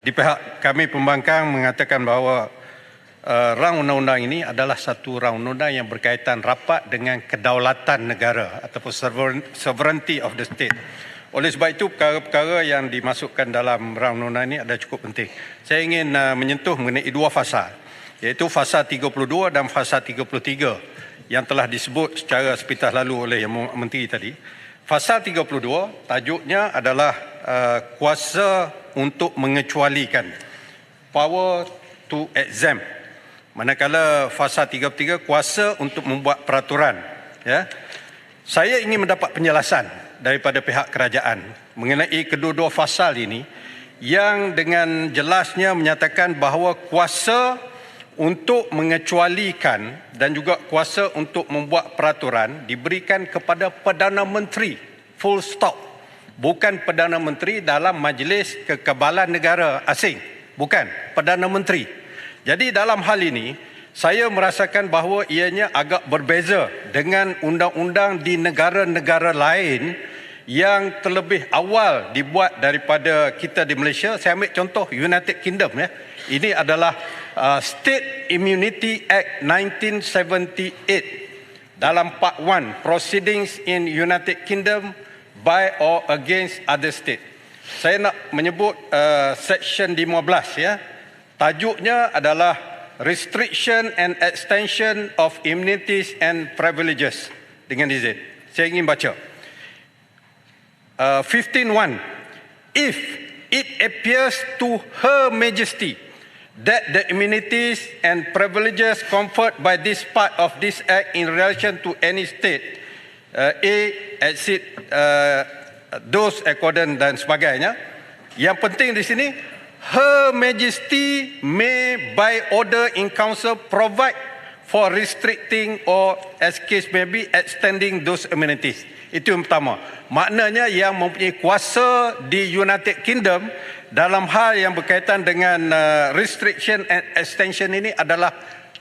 Di pihak kami pembangkang mengatakan bahawa rang undang-undang ini adalah satu rang undang-undang yang berkaitan rapat dengan kedaulatan negara ataupun sovereignty of the state. Oleh sebab itu, perkara-perkara yang dimasukkan dalam rang undang-undang ini adalah cukup penting. Saya ingin menyentuh mengenai dua fasa, iaitu fasa 32 dan fasa 33 yang telah disebut secara sepintas lalu oleh Yang Menteri tadi. Fasa 32 tajuknya adalah kuasa untuk mengecualikan, power to exempt. Manakala fasa 33 kuasa untuk membuat peraturan. Ya. Saya ingin mendapat penjelasan daripada pihak kerajaan mengenai kedua-dua fasal ini yang dengan jelasnya menyatakan bahawa kuasa untuk mengecualikan dan juga kuasa untuk membuat peraturan diberikan kepada Perdana Menteri, full stop. Bukan Perdana Menteri dalam Majlis Kekebalan Negara Asing. Bukan, Perdana Menteri. Jadi dalam hal ini, saya merasakan bahawa ianya agak berbeza dengan undang-undang di negara-negara lain yang terlebih awal dibuat daripada kita di Malaysia. Saya ambil contoh United Kingdom. Ya. Ini adalah State Immunity Act 1978 dalam Part 1, Proceedings in United Kingdom by or against other state. Saya nak menyebut Section 15. Ya. Tajuknya adalah Restriction and Extension of Immunities and Privileges. Dengan izin, saya ingin baca. 15.1. If it appears to Her Majesty that the immunities and privileges conferred by this part of this Act in relation to any state, exceed those according dan sebagainya. Yang penting di sini, Her Majesty may by order in council provide for restricting or as case may be extending those immunities. Itu yang pertama. Maknanya yang mempunyai kuasa di United Kingdom dalam hal yang berkaitan dengan restriction and extension ini adalah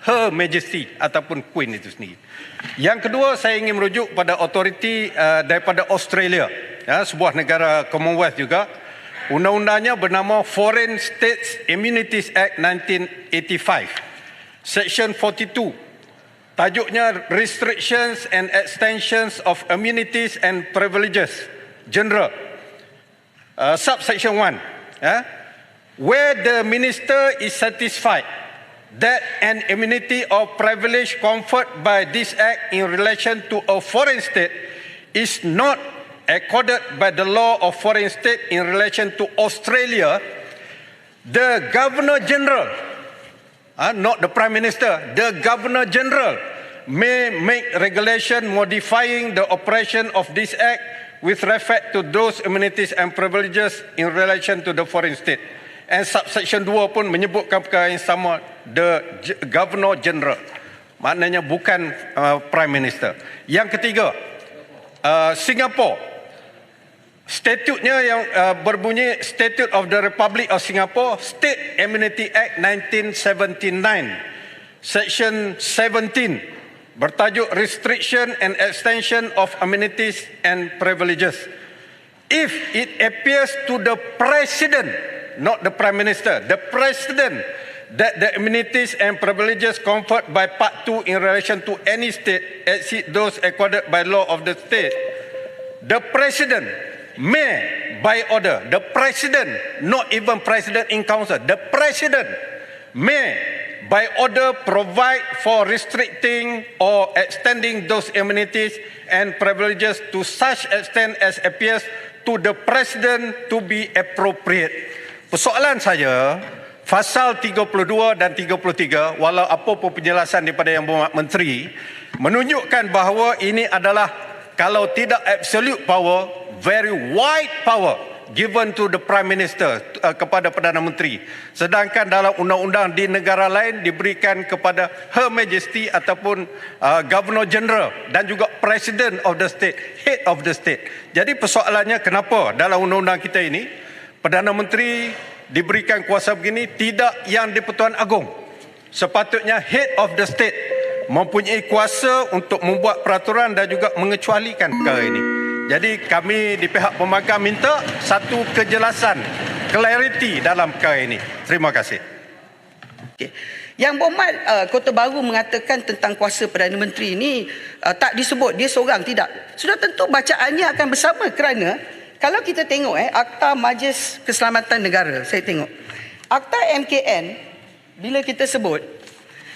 Her Majesty ataupun Queen itu sendiri. Yang kedua, saya ingin merujuk pada authority daripada Australia, ya, sebuah negara Commonwealth juga. Undang-undangnya bernama Foreign States Immunities Act 1985, Section 42. Tajuknya Restrictions and Extensions of Immunities and Privileges General. Subsection 1. Where the minister is satisfied that an immunity or privilege conferred by this act in relation to a foreign state is not accorded by the law of foreign state in relation to Australia, the Governor General, not the Prime Minister, the Governor General may make regulation modifying the operation of this act with respect to those immunities and privileges in relation to the foreign state. And subsection 2 pun menyebutkan perkara yang sama, the Governor General. Maknanya bukan Prime Minister. Yang ketiga, Singapore. Statutnya yang berbunyi Statute of the Republic of Singapore, State Immunity Act 1979, Section 17, bertajuk Restriction and Extension of Immunities and Privileges. If it appears to the President, not the Prime Minister, the President, that the immunities and privileges conferred by Part 2 in relation to any state exceed those accorded by law of the state, the President may, by order, the President, not even President in Council, the President may, by order, provide for restricting or extending those immunities and privileges to such extent as appears to the President to be appropriate. Persoalan saya, Fasal 32 dan 33, walau apa pun penjelasan daripada Yang Berhormat Menteri, menunjukkan bahawa ini adalah, kalau tidak absolute power, very wide power given to the Prime Minister, kepada Perdana Menteri. Sedangkan dalam undang-undang di negara lain diberikan kepada Her Majesty ataupun Governor General dan juga President of the State, Head of the State. Jadi persoalannya, kenapa dalam undang-undang kita ini Perdana Menteri diberikan kuasa begini, tidak yang di-Pertuan Agong. Sepatutnya Head of the State mempunyai kuasa untuk membuat peraturan dan juga mengecualikan perkara ini. Jadi kami di pihak pembangkang minta satu kejelasan clarity dalam perkara ini. Terima kasih. Okay. Yang Berhormat Kota Baru mengatakan tentang kuasa Perdana Menteri ini tak disebut dia seorang, tidak. Sudah tentu bacaannya akan bersama, kerana kalau kita tengok Akta Majlis Keselamatan Negara, saya tengok Akta MKN, bila kita sebut,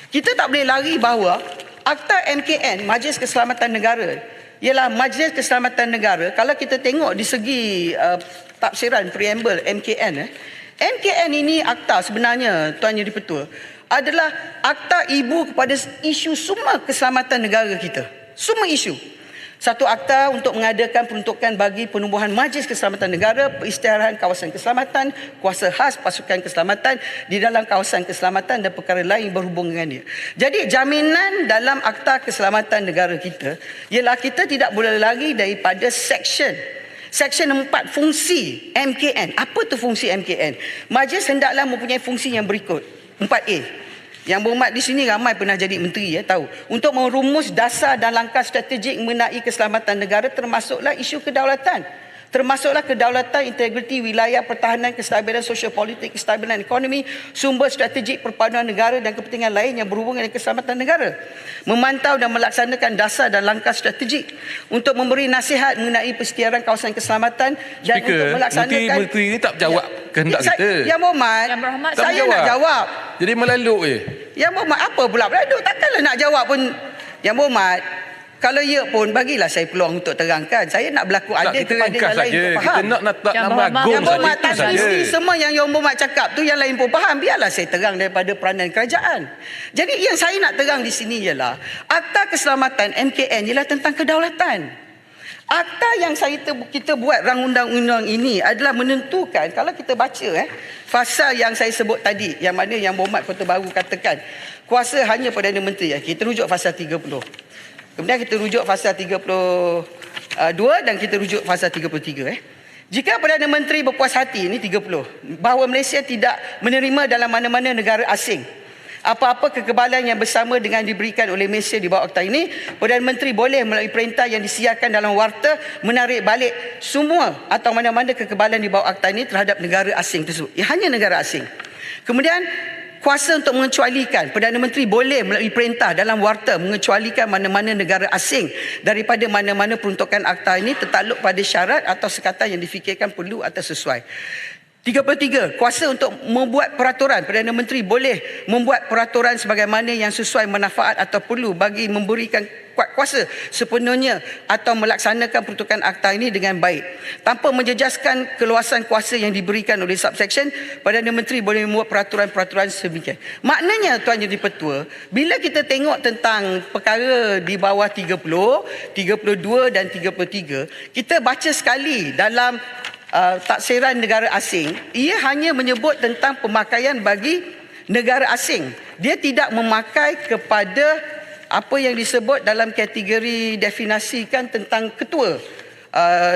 kita tak boleh lari bahawa Akta MKN, Majlis Keselamatan Negara, ialah Majlis Keselamatan Negara. Kalau kita tengok di segi tafsiran preamble MKN, MKN ini akta sebenarnya, Tuan Yang di-Pertua, adalah akta ibu kepada isu semua keselamatan negara kita. Semua isu. Satu akta untuk mengadakan peruntukan bagi penubuhan Majlis Keselamatan Negara, perisytiharan kawasan keselamatan, kuasa khas pasukan keselamatan di dalam kawasan keselamatan dan perkara lain berhubung dengan dia. Jadi jaminan dalam Akta Keselamatan Negara kita ialah kita tidak boleh lari daripada Seksyen 4 fungsi MKN. Apa tu fungsi MKN? Majlis hendaklah mempunyai fungsi yang berikut. 4A. Yang Berhormat di sini ramai pernah jadi menteri, tahu. Untuk merumus dasar dan langkah strategik mengenai keselamatan negara, termasuklah isu kedaulatan. Termasuklah kedaulatan, integriti wilayah, pertahanan, kestabilan sosial politik, kestabilan ekonomi, sumber strategik perpaduan negara dan kepentingan lain yang berhubungan dengan keselamatan negara. Memantau dan melaksanakan dasar dan langkah strategik untuk memberi nasihat mengenai persediaan kawasan keselamatan dan Speaker, untuk melaksanakan... Menteri ini tak jawab kehendak kita. Yang Berhormat, saya nak jawab. Jadi melaluk je. Yang Berhormat, apa pula melaluk? Takkanlah nak jawab pun. Yang Berhormat, kalau ya pun, bagilah saya peluang untuk terangkan. Saya nak berlaku adil kepada yang lain untuk faham. Kita nak nama agung Yang Berhormat tak saja. mesti semua yang Berhormat cakap tu yang lain pun faham. Biarlah saya terang daripada peranan kerajaan. Jadi yang saya nak terang di sini ialah Akta Keselamatan MKN ialah tentang kedaulatan. Akta yang kita buat rang undang-undang ini adalah menentukan, kalau kita baca fasa yang saya sebut tadi, yang mana yang Berhormat Kota Baru katakan kuasa hanya Perdana Menteri. Kita rujuk fasa 30. Kemudian kita rujuk fasa 32 dan kita rujuk fasa 33. Jika Perdana Menteri berpuas hati, ini 30, bahawa Malaysia tidak menerima dalam mana-mana negara asing apa-apa kekebalan yang bersama dengan diberikan oleh Malaysia di bawah akta ini, Perdana Menteri boleh melalui perintah yang disiarkan dalam warta menarik balik semua atau mana-mana kekebalan di bawah akta ini terhadap negara asing tersebut. Hanya negara asing. Kemudian kuasa untuk mengecualikan, Perdana Menteri boleh melalui perintah dalam warta mengecualikan mana-mana negara asing daripada mana-mana peruntukan akta ini tertakluk pada syarat atau sekatan yang difikirkan perlu atau sesuai. 33, kuasa untuk membuat peraturan. Perdana Menteri boleh membuat peraturan sebagaimana yang sesuai manfaat atau perlu bagi memberikan kuasa sepenuhnya atau melaksanakan peruntukan akta ini dengan baik. Tanpa menjejaskan keluasan kuasa yang diberikan oleh subsection, Perdana Menteri boleh membuat peraturan-peraturan sedemikian. Maknanya, Tuan Yang di-Pertua, bila kita tengok tentang perkara di bawah 30, 32 dan 33, kita baca sekali dalam taksiran negara asing, ia hanya menyebut tentang pemakaian bagi negara asing. Dia tidak memakai kepada apa yang disebut dalam kategori definisikan tentang ketua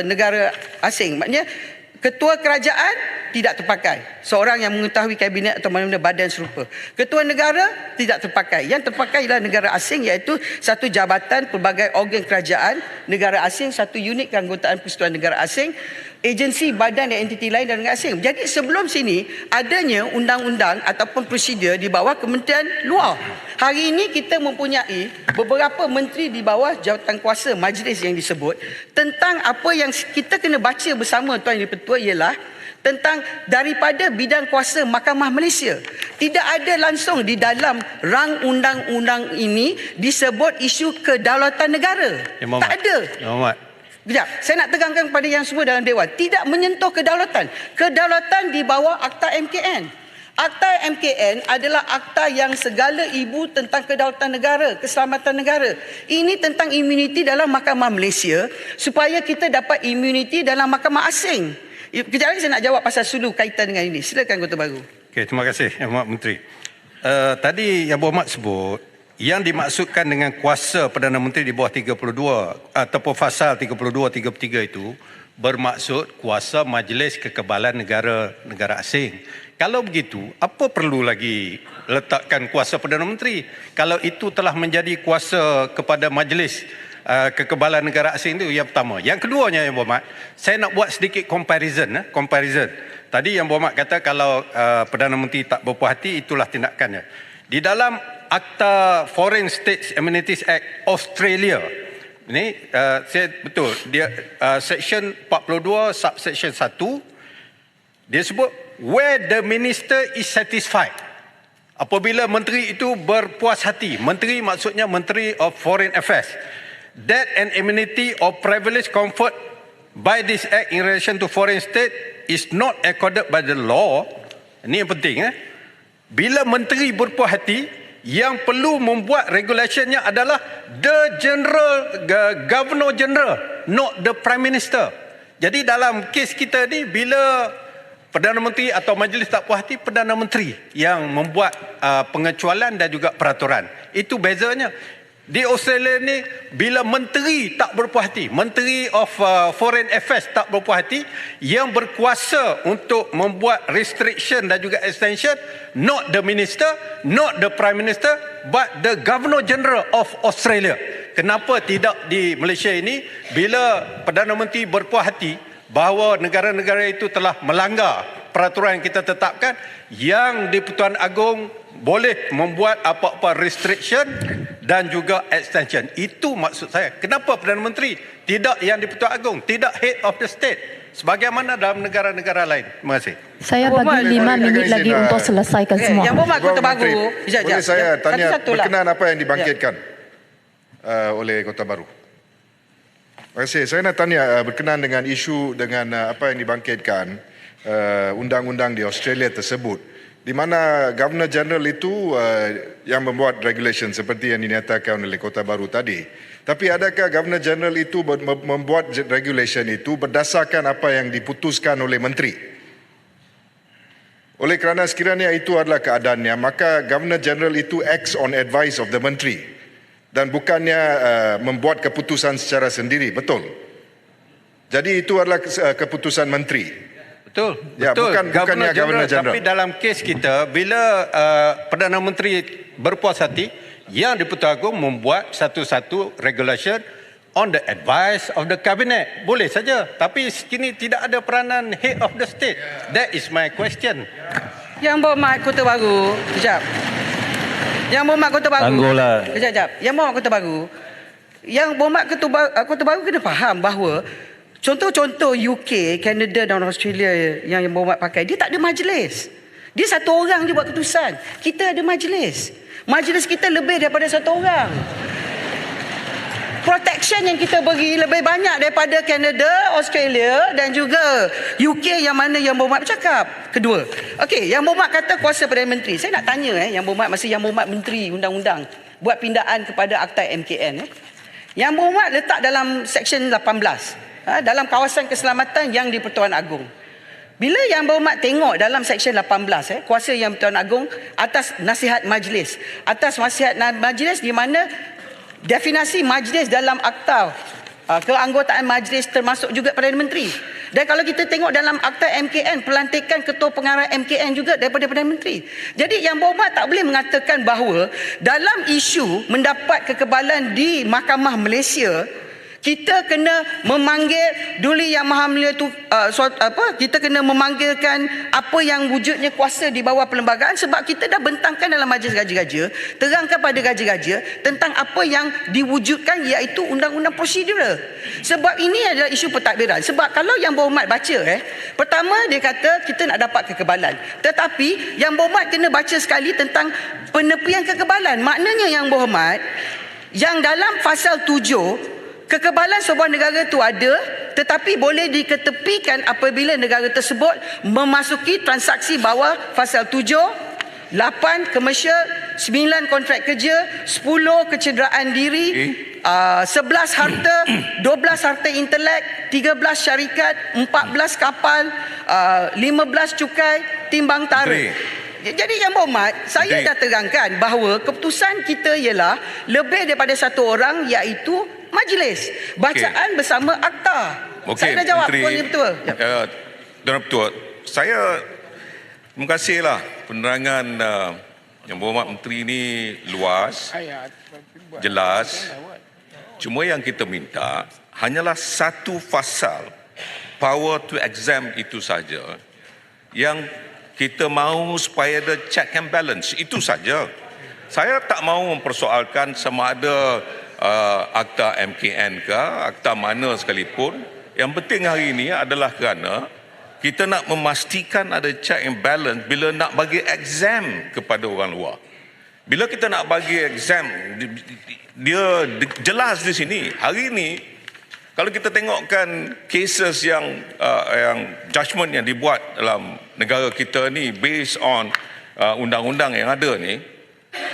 negara asing. Maknanya ketua kerajaan tidak terpakai. Seorang yang mengetahui kabinet atau mana-mana badan serupa. Ketua negara tidak terpakai. Yang terpakai ialah negara asing, iaitu satu jabatan pelbagai organ kerajaan negara asing, satu unit keanggotaan persekutuan negara asing, agensi, badan dan entiti lain dan negara asing. Jadi sebelum sini adanya undang-undang ataupun prosedur di bawah Kementerian Luar. Hari ini kita mempunyai beberapa menteri di bawah jawatan kuasa majlis yang disebut. Tentang apa yang kita kena baca bersama, Tuan Yang di-Pertua, ialah tentang daripada bidang kuasa Mahkamah Malaysia. Tidak ada langsung di dalam rang undang-undang ini disebut isu kedaulatan negara. Tak ada. Sekejap, saya nak tegangkan kepada yang semua dalam Dewan. Tidak menyentuh kedaulatan. Kedaulatan di bawah Akta MKN. Akta MKN adalah akta yang segala ibu tentang kedaulatan negara, keselamatan negara. Ini tentang imuniti dalam Mahkamah Malaysia supaya kita dapat imuniti dalam mahkamah asing. Kejap lagi saya nak jawab pasal sulu kaitan dengan ini. Silakan Kota Baru. Okey, terima kasih Yang Berhormat Menteri. Tadi Yang Berhormat sebut yang dimaksudkan dengan kuasa Perdana Menteri di bawah 32 ataupun fasal 32, 33 itu bermaksud kuasa Majlis Kekebalan Negara Asing. Kalau begitu, apa perlu lagi letakkan kuasa Perdana Menteri? Kalau itu telah menjadi kuasa kepada Majlis Kekebalan Negara Asing itu yang pertama. Yang keduanya Yang Berhormat, saya nak buat sedikit comparison. Tadi Yang Berhormat kata kalau Perdana Menteri tak berpuas hati, itulah tindakannya. Di dalam Akta Foreign States Amenities Act Australia, ini saya betul, dia section 42 subsection 1, dia sebut where the minister is satisfied. Apabila menteri itu berpuas hati, menteri maksudnya Menteri of Foreign Affairs, that an amenity or privilege conferred by this act in relation to foreign state is not accorded by the law. Ini yang penting. Bila menteri berpuas hati, yang perlu membuat regulationnya adalah Governor General, not the Prime Minister. Jadi dalam kes kita ni, bila Perdana Menteri atau Majlis tak puas hati, Perdana Menteri yang membuat pengecualian dan juga peraturan. Itu bezanya. Di Australia ni, bila menteri tak berpuas hati, Menteri of Foreign Affairs tak berpuas hati, yang berkuasa untuk membuat restriction dan juga extension, not the minister, not the Prime Minister, but the Governor General of Australia. Kenapa tidak di Malaysia ini, bila Perdana Menteri berpuas hati bahawa negara-negara itu telah melanggar peraturan yang kita tetapkan, yang di-Pertuan Agong boleh membuat apa-apa restriction dan juga extension. Itu maksud saya. Kenapa Perdana Menteri tidak yang di-Pertuan Agong, tidak head of the state sebagaimana dalam negara-negara lain? Terima kasih. Saya bagi 5 minit lagi untuk selesaikan semua. Yang Berhormat Kota Baru. Boleh saya tanya berkenaan apa yang dibangkitkan oleh Kota Baru? Terima kasih. Saya nak tanya berkenaan dengan isu dengan apa yang dibangkitkan undang-undang di Australia tersebut, di mana Governor General itu yang membuat regulation seperti yang dinyatakan oleh Kota Baru tadi. Tapi adakah Governor General itu membuat regulation itu berdasarkan apa yang diputuskan oleh Menteri? Oleh kerana sekiranya itu adalah keadaannya, maka Governor General itu acts on advice of the Menteri dan bukannya membuat keputusan secara sendiri, betul? Jadi itu adalah keputusan Menteri. Betul. Ya, bukannya Governor General. Tapi dalam kes kita, bila Perdana Menteri berpuas hati, yang di-Pertuan Agong membuat satu-satu regulation on the advice of the cabinet. Boleh saja. Tapi kini tidak ada peranan head of the state. That is my question. Yang Berhormat Kota Baru, kejap. Yang Berhormat Kota Baru. Anggola. Kejap. Yang Berhormat Kota Baru. Yang Berhormat Kota Baru kena faham bahawa contoh-contoh UK, Canada dan Australia yang Berhormat pakai, dia tak ada majlis. Dia satu orang je buat keputusan. Kita ada majlis. Majlis kita lebih daripada satu orang. Protection yang kita beri lebih banyak daripada Canada, Australia dan juga UK yang mana Yang Berhormat bercakap. Kedua. Okey, Yang Berhormat kata kuasa Perdana Menteri. Saya nak tanya Yang Berhormat, masa Yang Berhormat Menteri Undang-Undang buat pindaan kepada Akta MKN. Yang Berhormat letak dalam Seksyen 18. Dalam kawasan keselamatan yang di Pertuan Agong. Bila Yang Berhormat tengok dalam Seksyen 18, kuasa Yang Pertuan Agong atas nasihat majlis. Atas nasihat majlis di mana definisi majlis dalam akta keanggotaan majlis termasuk juga Perdana Menteri. Dan kalau kita tengok dalam Akta MKN, pelantikan ketua pengarah MKN juga daripada Perdana Menteri. Jadi Yang Berhormat tak boleh mengatakan bahawa dalam isu mendapat kekebalan di Mahkamah Malaysia, kita kena memanggil Duli Yang Maha Mulia tu kita kena memanggilkan apa yang wujudnya kuasa di bawah perlembagaan, sebab kita dah bentangkan dalam majlis gaji-gaja, terangkan pada gaji-gaja tentang apa yang diwujudkan, iaitu undang-undang prosedural. Sebab ini adalah isu pentadbiran. Sebab kalau Yang Berhormat baca pertama dia kata kita nak dapat kekebalan, tetapi Yang Berhormat kena baca sekali tentang penepian kekebalan. Maknanya Yang Berhormat, yang dalam pasal 7, kekebalan sebuah negara itu ada, tetapi boleh diketepikan apabila negara tersebut memasuki transaksi bawah pasal 7, 8 komersial, 9 kontrak kerja, 10 kecederaan diri, 11 harta, 12 harta intelek, 13 syarikat, 14 kapal, 15 cukai, timbang tarikh. Jadi Yang Berhormat, saya dah terangkan bahawa keputusan kita ialah lebih daripada satu orang, iaitu majlis. Bacaan bersama akta. Saya dah jawab Puan Ketua. Tuan Ketua, saya terima kasihlah penerangan Yang Berhormat Menteri ini luas, jelas. Cuma yang kita minta hanyalah satu pasal, power to exempt itu saja, yang kita mahu supaya ada check and balance. Itu saja. Saya tak mahu mempersoalkan sama ada akta MKN ke, akta mana sekalipun. Yang penting hari ini adalah kerana kita nak memastikan ada check and balance bila nak bagi exam kepada orang luar. Bila kita nak bagi exam, dia jelas di sini. Hari ini, kalau kita tengokkan cases yang judgement yang dibuat dalam negara kita ni based on undang-undang yang ada ni,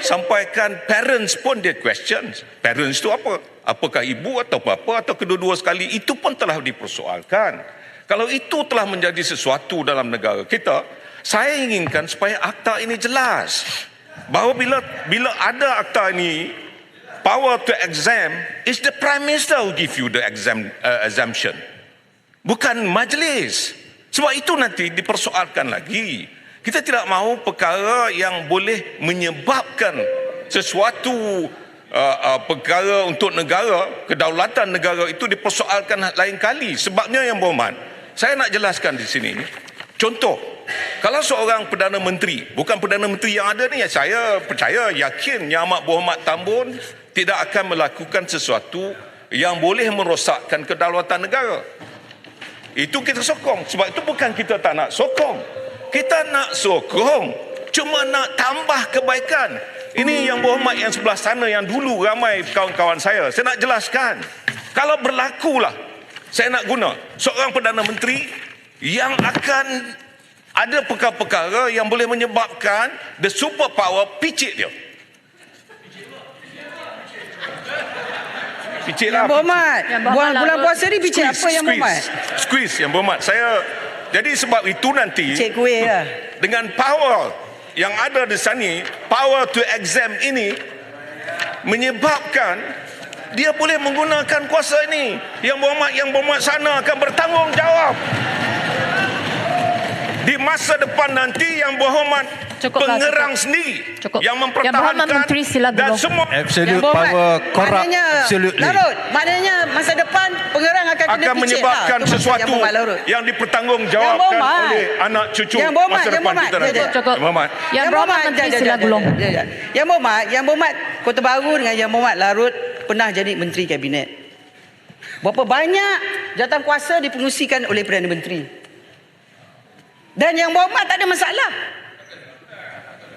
sampaikan parents pun dia question. Parents tu apa? Apakah ibu atau bapa atau kedua-dua sekali? Itu pun telah dipersoalkan. Kalau itu telah menjadi sesuatu dalam negara kita, saya inginkan supaya akta ini jelas. Bahawa bila ada akta ini, power to exempt is the Prime Minister who give you the exemption. Bukan majlis. Sebab itu nanti dipersoalkan lagi. Kita tidak mahu perkara yang boleh menyebabkan sesuatu perkara untuk negara, kedaulatan negara itu dipersoalkan lain kali. Sebabnya Yang Berhormat, saya nak jelaskan di sini. Contoh, kalau seorang Perdana Menteri, bukan Perdana Menteri yang ada ni, saya percaya, yakin Yang Amat Berhormat Tambun tidak akan melakukan sesuatu yang boleh merosakkan kedaulatan negara. Itu kita sokong. Sebab itu bukan kita tak nak sokong. Kita nak sokong, cuma nak tambah kebaikan. Ini Yang Berhormat yang sebelah sana yang dulu ramai kawan-kawan saya nak jelaskan. Kalau berlakulah, saya nak guna seorang Perdana Menteri yang akan ada perkara-perkara yang boleh menyebabkan the superpower picit dia. Picit lah. Yang Berhormat, bulan puasa ni picit apa Yang Berhormat? Squeeze Yang Berhormat. Jadi sebab itu nanti Cik kuih lah. dengan power yang ada di sini, power to exempt ini menyebabkan dia boleh menggunakan kuasa ini. Yang Berhormat sana akan bertanggungjawab. Di masa depan nanti Yang Berhormat pengerang sendiri yang mempertahankan dan semua absolute power corrupt absolutely. Maknanya masa depan pengerang akan kena menyebabkan lah. sesuatu yang dipertanggungjawabkan oleh anak cucu masa depan kita nanti. Yang Berhormat Menteri sila gulung. Yang Berhormat Kota Baru dengan Yang Berhormat Larut pernah jadi Menteri Kabinet. Berapa banyak jawatan kuasa dipengusikan oleh Perdana Menteri. Dan Yang Berhormat tak ada masalah.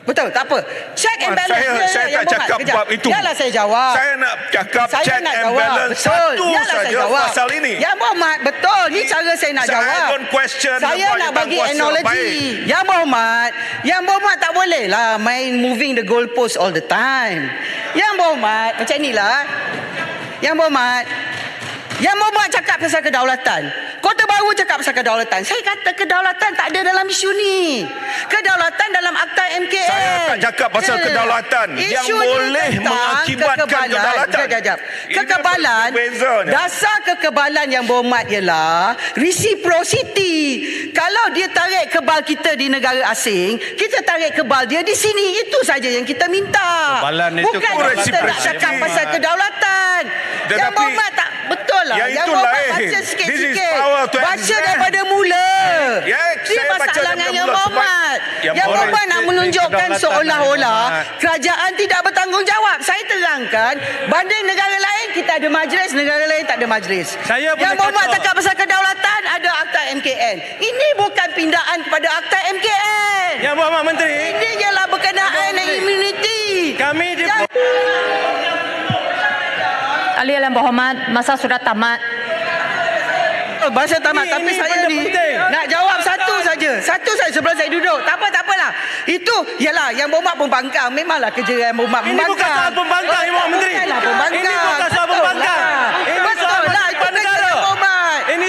Betul, tak apa. Check and balance. Saya tak cakap bab itu. Yalah saya jawab. Saya nak cakap check and balance satu saja pasal ini. Yang Berhormat, betul. Ni cara saya nak jawab. Saya don't question. Saya nak bagi analogi. Yang Berhormat tak boleh lah main moving the goalpost all the time. Yang Berhormat, macam inilah. Yang Berhormat cakap pasal kedaulatan. Kota Baru cakap pasal kedaulatan. Saya kata kedaulatan tak ada dalam isu ni. Kedaulatan dalam akta MKN. Saya tak cakap pasal kedaulatan yang boleh mengakibatkan kedaulatan. Kekebalan, dasar kekebalan Yang Berhormat ialah reciprocity. Kalau dia tarik kebal kita di negara asing, kita tarik kebal dia di sini. Itu saja yang kita minta. Bukan kita nak cakap pasal kedaulatan. Yang Berhormat tak betul lah. Yang Berhormat baca sikit-sikit. Baca daripada mula. Ini masalah dengan Yang Berhormat. Yang Berhormat nak menunjukkan seolah-olah kerajaan tidak bertanggungjawab. Saya terangkan, banding negara lain kita ada majlis, negara lain tak ada majlis. Yang Berhormat cakap pasal kedaulatan, ada akta MKN. Ini bukan pindaan kepada akta MKN. Yang Berhormat Menteri, ini ialah berkenaan dengan immunity. Kami di Ahli Yang Berhormat, masa sudah tamat. Bahasa tamat, tapi saya ni nak jawab satu saja sebelum saya duduk. Tak apalah. Itu ialah Yang Berhormat pembangkang. Memanglah kerja Yang Berhormat membangkang. Ini bukan soal pembangkang, Ibu Menteri. Ini bukan soal pembangkang. Ini soal lah, itu kerja Yang Berhormat. Ini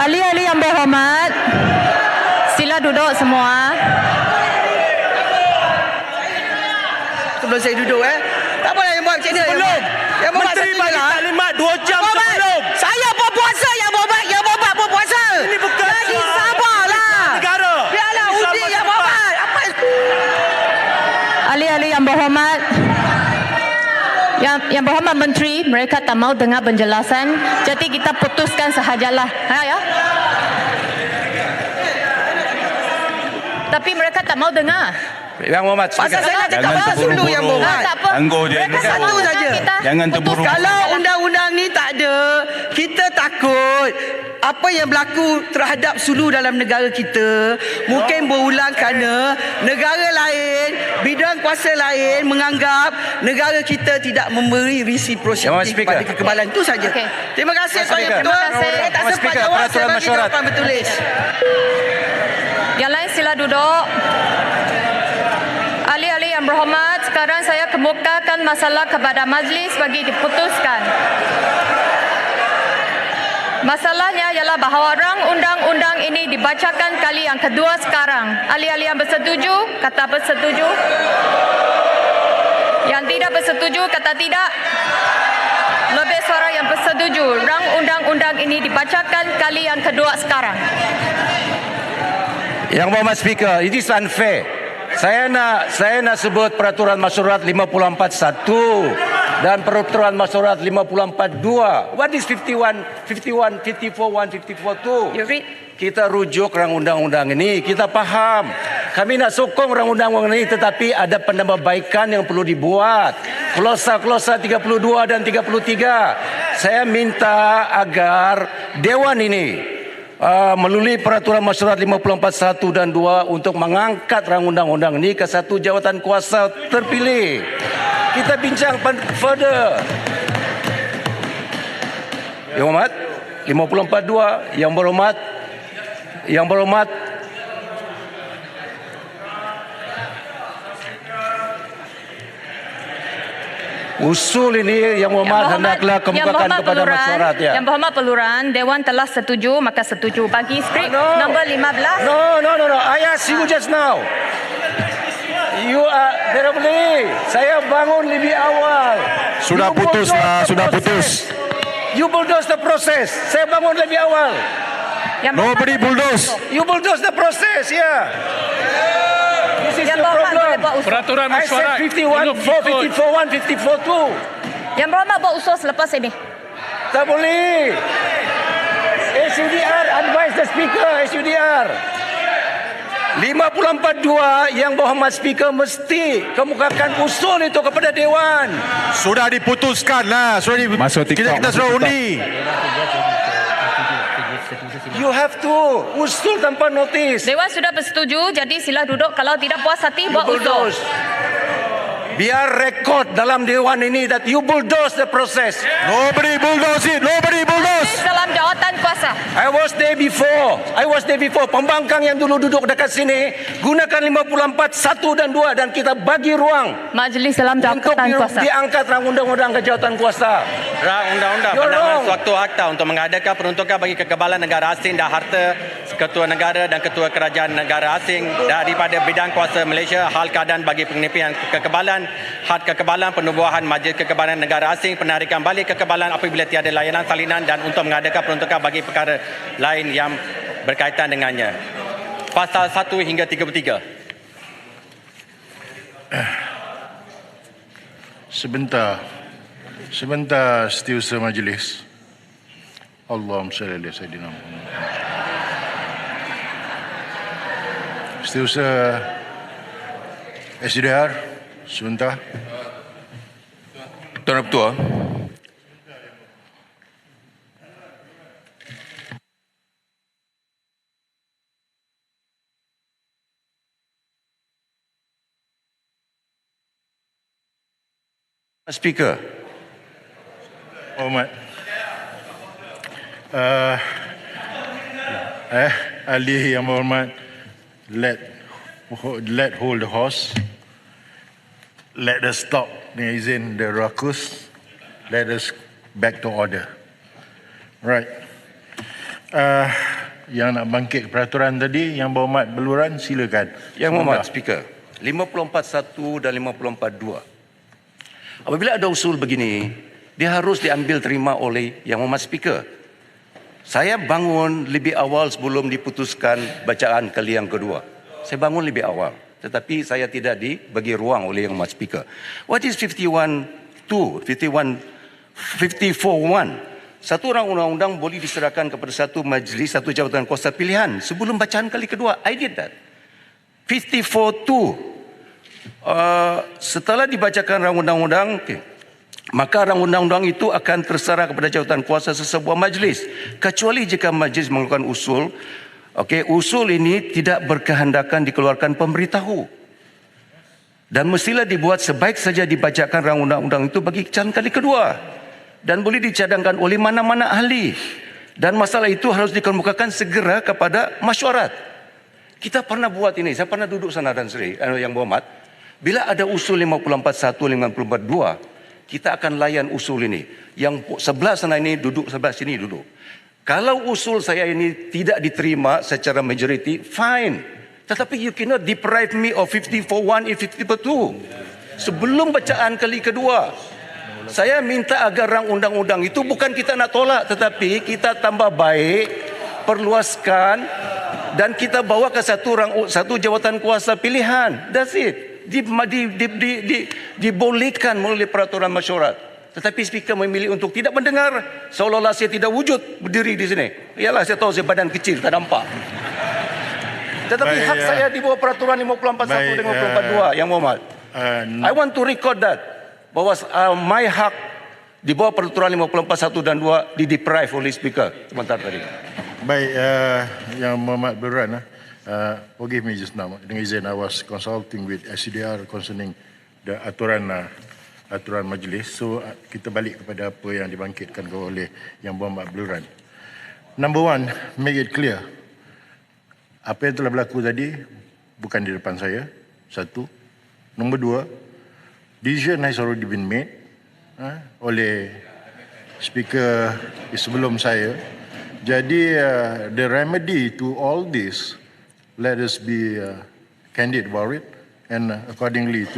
Ahli-ahli Yang Berhormat, sila duduk semua. Sebelum saya duduk tak apalah Yang Berhormat macam mana. Yang Berhormat Menteri bagi taklimat 2 jam sebelum. Saya berpuasa, Yang Berhormat berpuasa. Ini bukan jadi sabarlah. Negara. Biarlah uji Yang Berhormat. Apa Yang Berhormat, Yang Berhormat Menteri, mereka tak mau dengar penjelasan, jadi kita putuskan sahajalah. Ya? Tapi mereka tak mau dengar. Yang Berhormat, Pasal saya nak cakap Jangan pasal dulu yang terburu-buru. berhormat. Tak apa. Tangguh dia Mereka dulu. satu saja. Jangan terburu-buru. Kalau undang-undang ni tak ada, kita takut apa yang berlaku terhadap Sulu dalam negara kita mungkin berulang kerana negara lain, bidang kuasa lain menganggap negara kita tidak memberi reciprocity Yang Speaker. kepada kekebalan. Itu saja. Okey. Terima kasih Tuan Yang Speaker. Ketua. Terima kasih. Saya tak Yang sempat Speaker, jawab, saya peraturan bagi mesyuarat. jawapan bertulis. Yang lain sila duduk. Ahli-ahli yang berhormat, sekarang saya kemukakan masalah kepada majlis bagi diputuskan. Masalahnya ialah bahawa rang undang-undang ini dibacakan kali yang kedua sekarang. Ahli-ahli yang bersetuju, kata bersetuju. Yang tidak bersetuju, kata tidak. Lebih suara yang bersetuju. Rang undang-undang ini dibacakan kali yang kedua sekarang. Yang Berhormat Speaker, it is unfair. Saya nak sebut peraturan masyurat 54.1 dan peraturan masyurat 54.2. What is 51, 54.1, 54.2? You read. Kita rujuk rang undang-undang ini, kita faham. Kami nak sokong rang undang-undang ini, tetapi ada penambahbaikan yang perlu dibuat. Klausa-klausa 32 dan 33. Saya minta agar Dewan ini melalui peraturan masyurat 54.1 dan 2 untuk mengangkat rang undang-undang ini ke satu jawatan kuasa terpilih. Kita bincang further. Yang Berhormat, 54.2. Yang Berhormat, usul ini Yang Berhormat hendaklah kemukakan kepada masyarakat. Ya. Yang Berhormat Peluran, Dewan telah setuju, maka setuju. Bagi skrip nombor 15. No. I asked you just now. You are terribly. Saya bangun lebih awal. Sudah You putus bulldoze lah, the sudah process. You bulldoze the process. Saya bangun lebih awal. Yang Berhormat Nobody bulldoze. You bulldoze the process, yeah. This is Yang the Berhormat boleh problem. buat usul. Peraturan I said mesyuarat 51, 4, 54, 1, 54, 2. Yang Berhormat buat usul selepas ini. Tak boleh. SUDR advise the speaker, SUDR. 54.2 Yang Berhormat Speaker mesti kemukakan usul itu kepada Dewan. Sudah diputuskan lah. Masuk TikTok, Kita sudah masuk undi. You have to usul tanpa notis. Dewan sudah bersetuju, jadi sila duduk. Kalau tidak puas hati, buat usul. Bulldoze. Biar rekod dalam Dewan ini that you bulldoze the process. Nobody bulldoze it. Nobody bulldoze. Dalam jawatan kuasa. I was there before. Pembangkang yang dulu duduk dekat sini gunakan 54.1 dan 2 dan kita bagi ruang Majlis dalam untuk jawatan kuasa. diangkat rang undang-undang ke jawatan kuasa. Rang undang-undang You're penambahan wrong. sewaktu akta untuk mengadakan peruntukan bagi kekebalan negara asing dan harta ketua negara dan ketua kerajaan negara asing daripada bidang kuasa Malaysia, hal keadaan bagi pengenepian kekebalan, had kekebalan, penubuhan majlis kekebalan negara asing, penarikan balik kekebalan apabila tiada layanan salinan dan untuk mengadakan peruntukan bagi perkara lain yang berkaitan dengannya. Pasal 1 hingga 33. Sebentar setiausaha majlis. Allahumma salli ala sayyidina Muhammad. Setiausaha SDR, sebentar. Tuan Ketua. Speaker. Hormat. Ahli yang berhormat, let hold the horse. Let us stop dengan izin the ruckus. Let us back to order. Right. Yang nak bangkit peraturan tadi, yang berhormat Beluran, silakan. Yang Berhormat Speaker, 54.1 dan 54.2. Apabila ada usul begini, dia harus diambil terima oleh Yang Berhormat Speaker. Saya bangun lebih awal sebelum diputuskan bacaan kali yang kedua. Saya bangun lebih awal. tetapi saya tidak dibagi ruang oleh Yang Amat Speaker. What is 54.1? Satu orang undang-undang boleh diserahkan kepada satu majlis, satu jawatan kuasa pilihan sebelum bacaan kali kedua. I did that. 54.2, setelah dibacakan rang undang-undang, maka rang undang-undang itu akan terserah kepada jawatan kuasa sesebuah majlis, kecuali jika majlis mengeluarkan usul. Usul ini tidak berkehendakan dikeluarkan pemberitahu dan mestilah dibuat sebaik saja dibacakan rang undang-undang itu bagi bacaan kali kedua dan boleh dicadangkan oleh mana-mana ahli, dan masalah itu harus dikemukakan segera kepada masyarakat. Kita pernah buat ini, saya pernah duduk sana dan Seri, Yang Berhormat, bila ada usul 54.1, 54.2, kita akan layan usul ini. Yang sebelah sana ini duduk, sebelah sini duduk. Kalau usul saya ini tidak diterima secara majoriti, fine. Tetapi you cannot deprive me of 54.1 and 54.2 sebelum bacaan kali kedua. Saya minta agar rang undang-undang itu bukan kita nak tolak, tetapi kita tambah baik, perluaskan, dan kita bawa ke satu jawatan kuasa pilihan. That's it. Dibolehkan melalui peraturan masyarakat. Tetapi speaker memilih untuk tidak mendengar, seolah-olah saya tidak wujud berdiri di sini. Yalah, saya tahu saya badan kecil, tak nampak. Tetapi hak saya di bawah peraturan 54.1 dan 54.2, Yang Berhormat. I want to record that, bahawa my hak di bawah peraturan 54.1 dan 2 di-deprive oleh speaker sebentar tadi. Baik, Yang Mohamed Beran, forgive me just now. Dengan izin, I was consulting with SCDR concerning the aturan majlis. So, kita balik kepada apa yang dibangkitkan oleh Yang Mohamed Beran. Number one, make it clear. Apa yang telah berlaku tadi bukan di depan saya. Satu. Nombor dua, decision has already been made oleh speaker sebelum saya. Jadi the remedy to all this, let us be candid about it, and accordingly to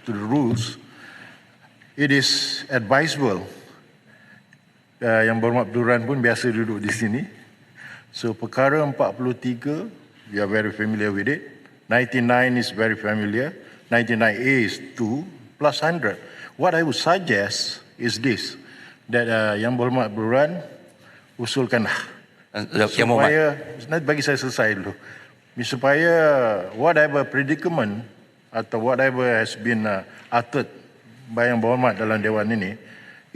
the rules, it is advisable. Yang Berhormat Duran pun biasa duduk di sini. So perkara 43, we are very familiar with it. 99 is very familiar. 99A is 2 plus 100. What I would suggest is this, that Yang Berhormat Beran usulkan supaya, nanti bagi saya selesai dulu, supaya whatever predicament atau whatever has been uttered by Yang Berhormat dalam Dewan ini,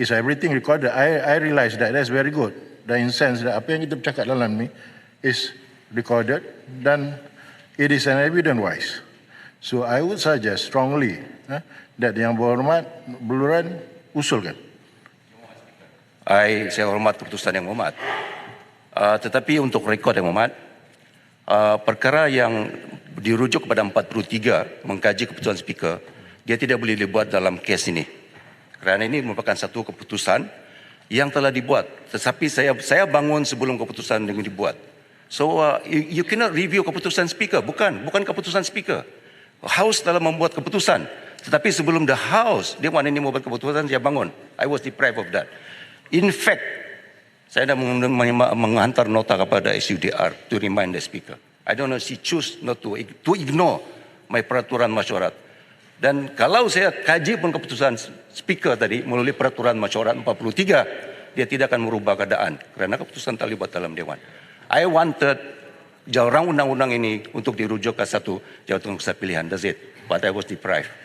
is everything recorded. I realize that that's very good. Dan in sense that apa yang kita bercakap dalam ni is recorded dan it is an evidence wise. So I would suggest strongly that Yang Berhormat Beluran usulkan. Saya hormat keputusan Yang Berhormat. Tetapi untuk rekod Yang Berhormat, perkara yang dirujuk kepada 43 mengkaji keputusan speaker, dia tidak boleh dibuat dalam kes ini. Kerana ini merupakan satu keputusan yang telah dibuat. Tetapi saya bangun sebelum keputusan ini dibuat. So you cannot review keputusan speaker. Bukan keputusan speaker. House telah membuat keputusan. Tetapi sebelum the House, Dewan ini membuat keputusan, saya bangun. I was deprived of that. In fact, saya dah menghantar nota kepada SUDR to remind the speaker. I don't know, she choose not to ignore my peraturan masyarakat. Dan kalau saya kaji pun keputusan speaker tadi melalui peraturan masyarakat 43, dia tidak akan merubah keadaan kerana keputusan telah dibuat dalam Dewan. I wanted rang undang-undang ini untuk dirujuk ke satu jawatan kuasa pilihan. That's it. But I was deprived.